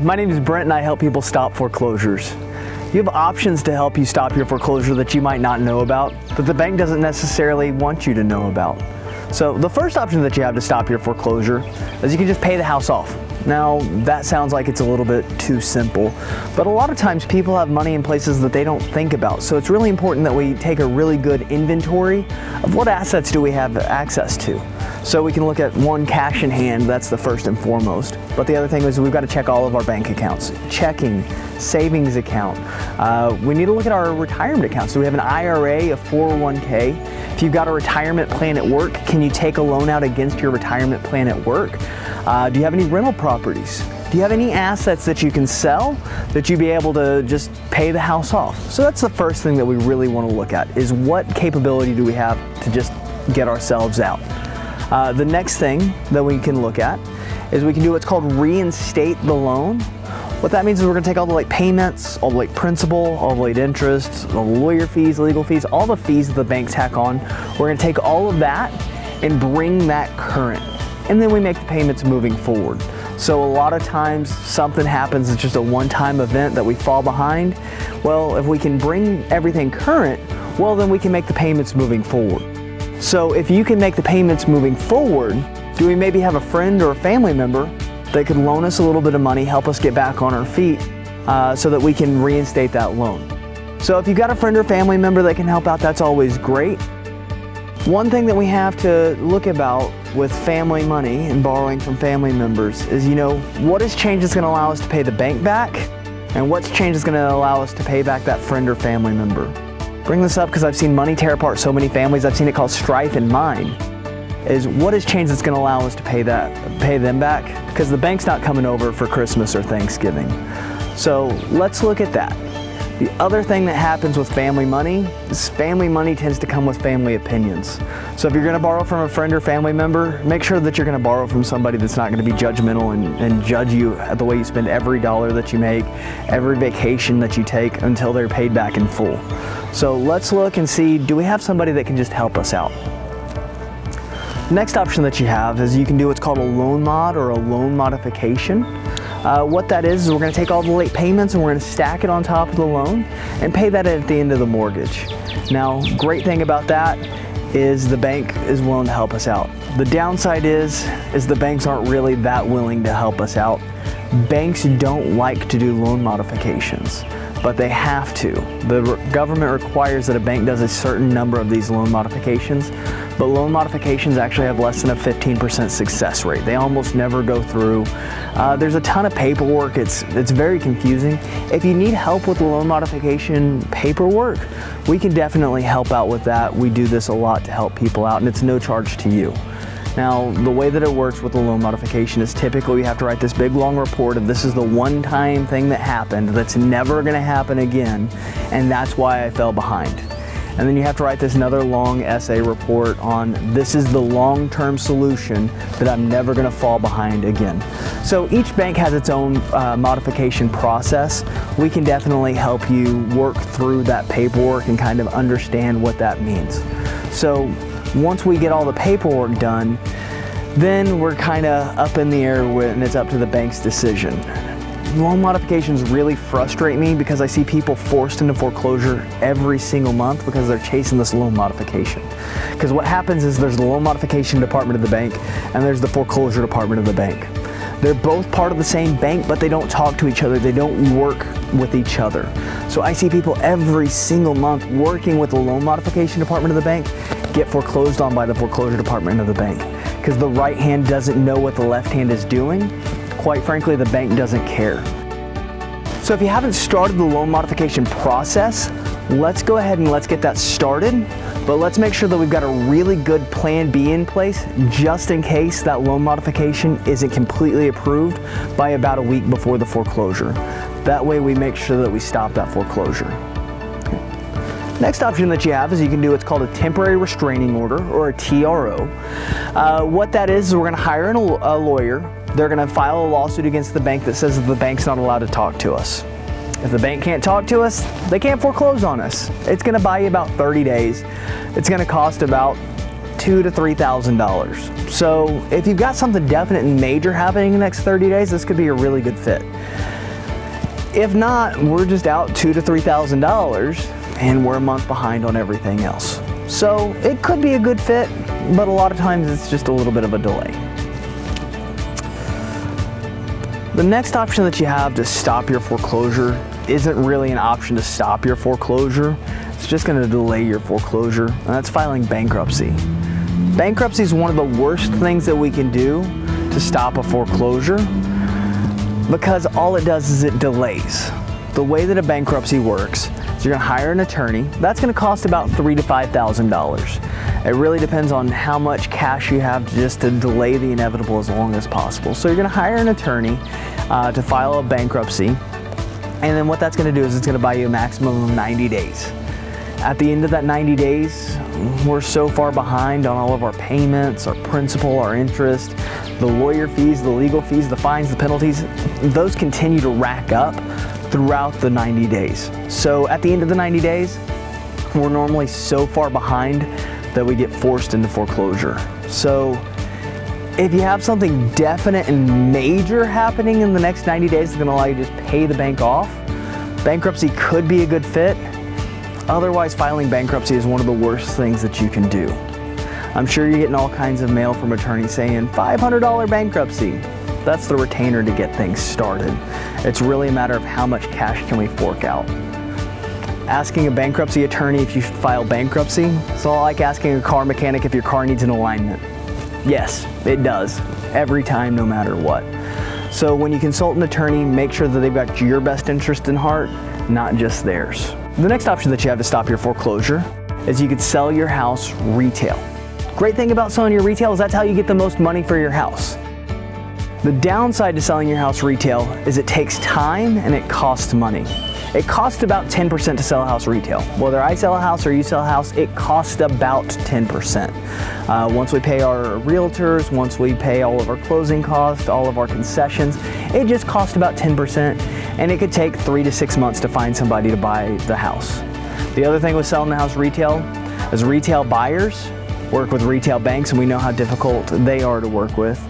My name is Brent and I help people stop foreclosures. You have options to help you stop your foreclosure that you might not know about, that the bank doesn't necessarily want you to know about. So the first option that you have to stop your foreclosure is you can just pay the house off. Now that sounds like it's a little bit too simple, but a lot of times people have money in places that they don't think about. So it's really important that we take a really good inventory of what assets do we have access to. So we can look at one, cash in hand, that's the first and foremost. But the other thing is we've got to check all of our bank accounts, checking, savings account. We need to look at our retirement accounts. Do we have an IRA, a 401k? If you've got a retirement plan at work, can you take a loan out against your retirement plan at work? Do you have any rental properties? Do you have any assets that you can sell that you'd be able to just pay the house off? So that's the first thing that we really want to look at, is what capability do we have to just get ourselves out. The next thing that we can look at is we can do what's called reinstate the loan. What that means is we're going to take all the late payments, all the late principal, all the late interest, the lawyer fees, legal fees, all the fees that the banks tack on. We're going to take all of that and bring that current. And then we make the payments moving forward. So a lot of times something happens, it's just a one-time event that we fall behind. Well, if we can bring everything current, well, then we can make the payments moving forward. So if you can make the payments moving forward, do we maybe have a friend or a family member that could loan us a little bit of money, help us get back on our feet so that we can reinstate that loan? So if you've got a friend or family member that can help out, that's always great. One thing that we have to look about with family money and borrowing from family members is, what is change that's going to allow us to pay the bank back, and what's change that's going to allow us to pay back that friend or family member. Bring this up because I've seen money tear apart so many families. I've seen it called strife in mine. Is what is change that's going to allow us to pay them back, because the bank's not coming over for Christmas or Thanksgiving. So let's look at that. The other thing that happens with family money is family money tends to come with family opinions. So if you're going to borrow from a friend or family member, make sure that you're going to borrow from somebody that's not going to be judgmental and judge you at the way you spend every dollar that you make, every vacation that you take, until they're paid back in full. So let's look and see, do we have somebody that can just help us out? Next option that you have is you can do what's called a loan mod or a loan modification. What that is we're going to take all the late payments and we're going to stack it on top of the loan and pay that at the end of the mortgage. Now, great thing about that is the bank is willing to help us out. The downside is the banks aren't really that willing to help us out. Banks don't like to do loan modifications, but they have to. The government requires that a bank does a certain number of these loan modifications, but loan modifications actually have less than a 15% success rate. They almost never go through. There's a ton of paperwork. It's very confusing. If you need help with the loan modification paperwork, we can definitely help out with that. We do this a lot to help people out, and it's no charge to you. Now, the way that it works with the loan modification is typically you have to write this big long report of this is the one-time thing that happened that's never going to happen again, and that's why I fell behind. And then you have to write this another long essay report on this is the long-term solution that I'm never going to fall behind again. So each bank has its own modification process. We can definitely help you work through that paperwork and kind of understand what that means. So once we get all the paperwork done, then we're kind of up in the air and it's up to the bank's decision. Loan modifications really frustrate me because I see people forced into foreclosure every single month because they're chasing this loan modification. Because what happens is there's the loan modification department of the bank and there's the foreclosure department of the bank. They're both part of the same bank, but they don't talk to each other. They don't work with each other. So I see people every single month working with the loan modification department of the bank get foreclosed on by the foreclosure department of the bank because the right hand doesn't know what the left hand is doing. Quite frankly, the bank doesn't care. So if you haven't started the loan modification process, let's go ahead and let's get that started. But let's make sure that we've got a really good plan B in place just in case that loan modification isn't completely approved by about a week before the foreclosure. That way we make sure that we stop that foreclosure. Next option that you have is you can do what's called a temporary restraining order, or a TRO. What that is we're going to hire a lawyer. They're going to file a lawsuit against the bank that says that the bank's not allowed to talk to us. If the bank can't talk to us, they can't foreclose on us. It's going to buy you about 30 days. It's going to cost about $2,000 to $3,000. So if you've got something definite and major happening in the next 30 days, this could be a really good fit. If not, we're just out $2,000 to $3,000 and we're a month behind on everything else. So it could be a good fit, but a lot of times it's just a little bit of a delay. The next option that you have to stop your foreclosure isn't really an option to stop your foreclosure. It's just going to delay your foreclosure, and that's filing bankruptcy. Bankruptcy is one of the worst things that we can do to stop a foreclosure because all it does is it delays. The way that a bankruptcy works is you're going to hire an attorney. That's going to cost about $3,000 to $5,000. It really depends on how much cash you have just to delay the inevitable as long as possible. So you're going to hire an attorney to file a bankruptcy, and then what that's going to do is it's going to buy you a maximum of 90 days. At the end of that 90 days, we're so far behind on all of our payments, our principal, our interest, the lawyer fees, the legal fees, the fines, the penalties, those continue to rack up throughout the 90 days. So at the end of the 90 days, we're normally so far behind that we get forced into foreclosure. So if you have something definite and major happening in the next 90 days that's going to allow you to just pay the bank off, bankruptcy could be a good fit. Otherwise, filing bankruptcy is one of the worst things that you can do. I'm sure you're getting all kinds of mail from attorneys saying $500 bankruptcy. That's the retainer to get things started. It's really a matter of how much cash can we fork out. Asking a bankruptcy attorney if you should file bankruptcy, it's all like asking a car mechanic if your car needs an alignment. Yes, it does, every time, no matter what. So when you consult an attorney, make sure that they've got your best interest in heart, not just theirs. The next option that you have to stop your foreclosure is you could sell your house retail. Great thing about selling your retail is that's how you get the most money for your house. The downside to selling your house retail is it takes time and it costs money. It costs about 10% to sell a house retail. Whether I sell a house or you sell a house, it costs about 10%. Once we pay our realtors, once we pay all of our closing costs, all of our concessions, it just costs about 10%, and it could take 3 to 6 months to find somebody to buy the house. The other thing with selling the house retail is retail buyers work with retail banks, and we know how difficult they are to work with.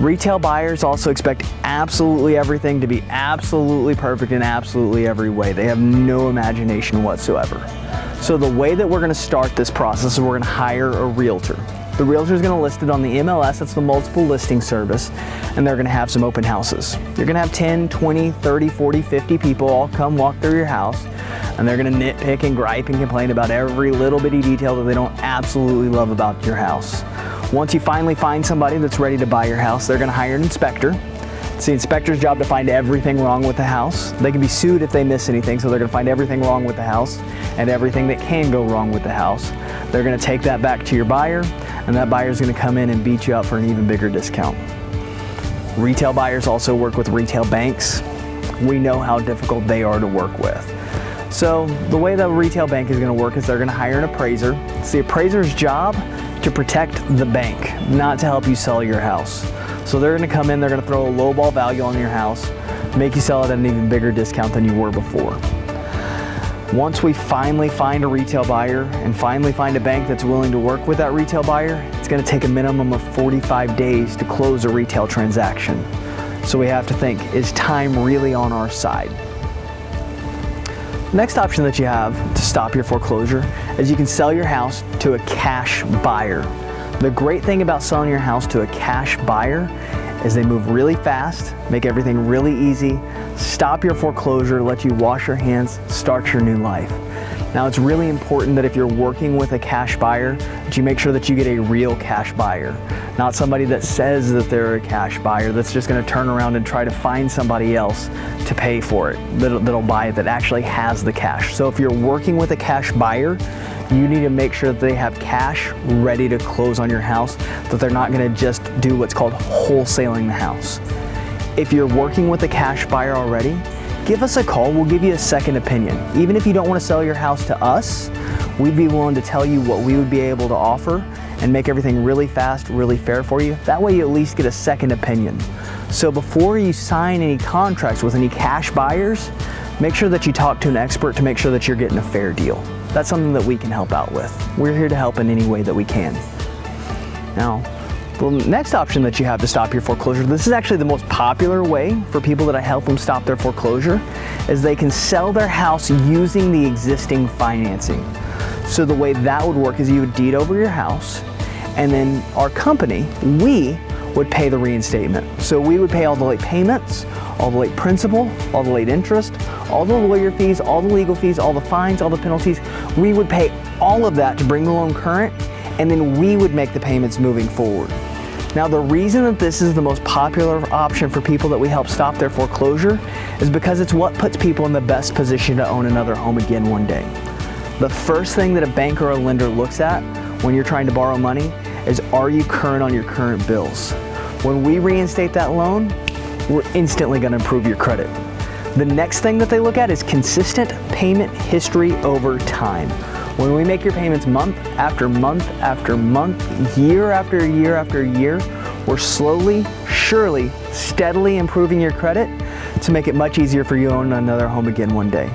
Retail buyers also expect absolutely everything to be absolutely perfect in absolutely every way. They have no imagination whatsoever. So the way that we're going to start this process is we're going to hire a realtor. The realtor is going to list it on the MLS, that's the multiple listing service, and they're going to have some open houses. You're going to have 10, 20, 30, 40, 50 people all come walk through your house, and they're going to nitpick and gripe and complain about every little bitty detail that they don't absolutely love about your house. Once you finally find somebody that's ready to buy your house, they're going to hire an inspector. It's the inspector's job to find everything wrong with the house. They can be sued if they miss anything, so they're going to find everything wrong with the house and everything that can go wrong with the house. They're going to take that back to your buyer, and that buyer is going to come in and beat you up for an even bigger discount. Retail buyers also work with retail banks. We know how difficult they are to work with. So the way the retail bank is going to work is they're going to hire an appraiser. It's the appraiser's job to protect the bank, not to help you sell your house. So they're going to come in, they're going to throw a lowball value on your house, make you sell it at an even bigger discount than you were before. Once we finally find a retail buyer and finally find a bank that's willing to work with that retail buyer, it's going to take a minimum of 45 days to close a retail transaction. So we have to think, is time really on our side? Next option that you have to stop your foreclosure is you can sell your house to a cash buyer. The great thing about selling your house to a cash buyer is they move really fast, make everything really easy, stop your foreclosure, let you wash your hands, start your new life. Now, it's really important that if you're working with a cash buyer, that you make sure that you get a real cash buyer, not somebody that says that they're a cash buyer that's just going to turn around and try to find somebody else to pay for it, that'll buy it, that actually has the cash. So if you're working with a cash buyer, you need to make sure that they have cash ready to close on your house, that they're not going to just do what's called wholesaling the house. If you're working with a cash buyer already, give us a call. We'll give you a second opinion. Even if you don't want to sell your house to us, we'd be willing to tell you what we would be able to offer and make everything really fast, really fair for you. That way you at least get a second opinion. So before you sign any contracts with any cash buyers, make sure that you talk to an expert to make sure that you're getting a fair deal. That's something that we can help out with. We're here to help in any way that we can. Now, the next option that you have to stop your foreclosure, this is actually the most popular way for people that I help them stop their foreclosure, is they can sell their house using the existing financing. So the way that would work is you would deed over your house, and then our company, we would pay the reinstatement. So we would pay all the late payments, all the late principal, all the late interest, all the lawyer fees, all the legal fees, all the fines, all the penalties. We would pay all of that to bring the loan current, and then we would make the payments moving forward. Now, the reason that this is the most popular option for people that we help stop their foreclosure is because it's what puts people in the best position to own another home again one day. The first thing that a bank or a lender looks at when you're trying to borrow money is, are you current on your current bills? When we reinstate that loan, we're instantly going to improve your credit. The next thing that they look at is consistent payment history over time. When we make your payments month after month after month, year after year after year, we're slowly, surely, steadily improving your credit to make it much easier for you to own another home again one day.